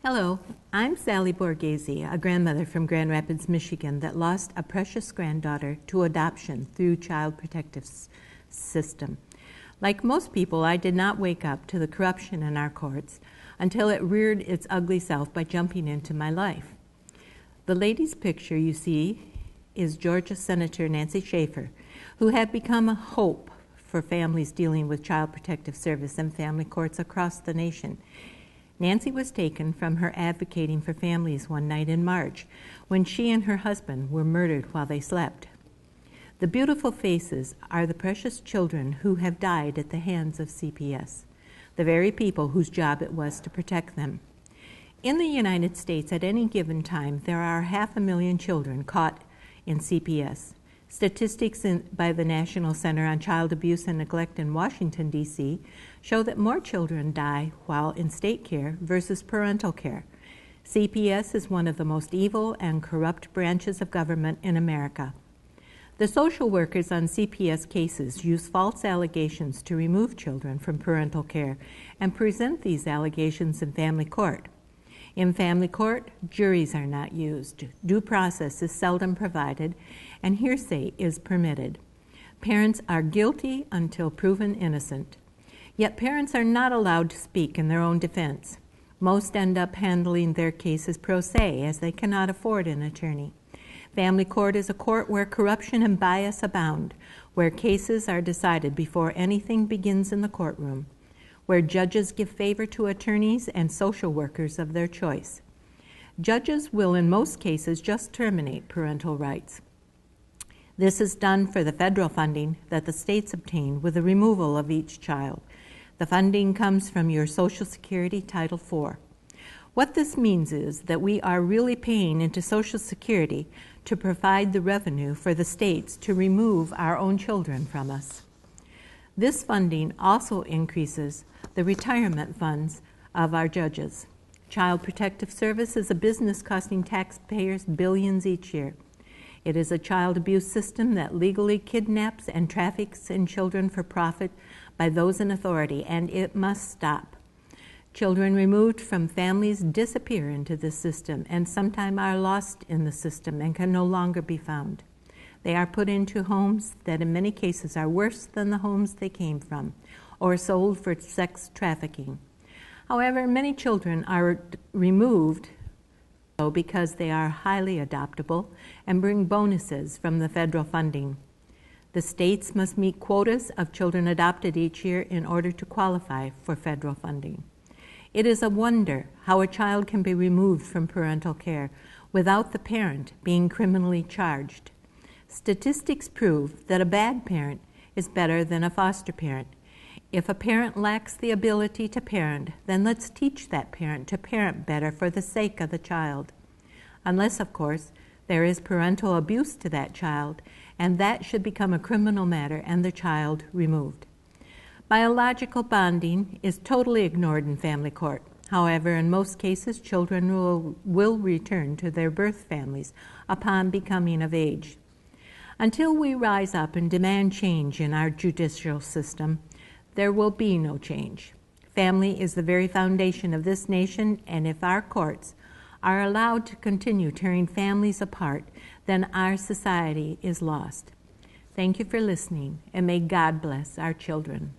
Hello, I'm Sally Borghese, a grandmother from Grand Rapids, Michigan that lost a precious granddaughter to adoption through Child Protective System. Like most people, I did not wake up to the corruption in our courts until it reared its ugly self by jumping into my life. The lady's picture you see is Georgia Senator Nancy Schaefer, who had become a hope for families dealing with Child Protective Service and family courts across the nation. Nancy was taken from her advocating for families one night in March when she and her husband were murdered while they slept. The beautiful faces are the precious children who have died at the hands of CPS, the very people whose job it was to protect them. In the United States, at any given time, there are 500,000 children caught in CPS. Statistics by the National Center on Child Abuse and Neglect in Washington, D.C. show that more children die while in state care versus parental care. CPS is one of the most evil and corrupt branches of government in America. The social workers on CPS cases use false allegations to remove children from parental care and present these allegations in family court. In family court, juries are not used, due process is seldom provided, and hearsay is permitted. Parents are guilty until proven innocent. Yet parents are not allowed to speak in their own defense. Most end up handling their cases pro se, as they cannot afford an attorney. Family court is a court where corruption and bias abound, where cases are decided before anything begins in the courtroom, where judges give favor to attorneys and social workers of their choice. Judges will in most cases just terminate parental rights. This is done for the federal funding that the states obtain with the removal of each child. The funding comes from your Social Security Title IV. What this means is that we are really paying into Social Security to provide the revenue for the states to remove our own children from us. This funding also increases the retirement funds of our judges. Child Protective Service is a business costing taxpayers billions each year. It is a child abuse system that legally kidnaps and traffics in children for profit by those in authority, and it must stop. Children removed from families disappear into this system and sometimes are lost in the system and can no longer be found. They are put into homes that in many cases are worse than the homes they came from, or sold for sex trafficking. However, many children are removed because they are highly adoptable and bring bonuses from the federal funding. The states must meet quotas of children adopted each year in order to qualify for federal funding. It is a wonder how a child can be removed from parental care without the parent being criminally charged. Statistics prove that a bad parent is better than a foster parent. If a parent lacks the ability to parent, then let's teach that parent to parent better for the sake of the child. Unless, of course, there is parental abuse to that child, and that should become a criminal matter and the child removed. Biological bonding is totally ignored in family court. However, in most cases, children will return to their birth families upon becoming of age. Until we rise up and demand change in our judicial system, there will be no change. Family is the very foundation of this nation, and if our courts are allowed to continue tearing families apart, then our society is lost. Thank you for listening, and may God bless our children.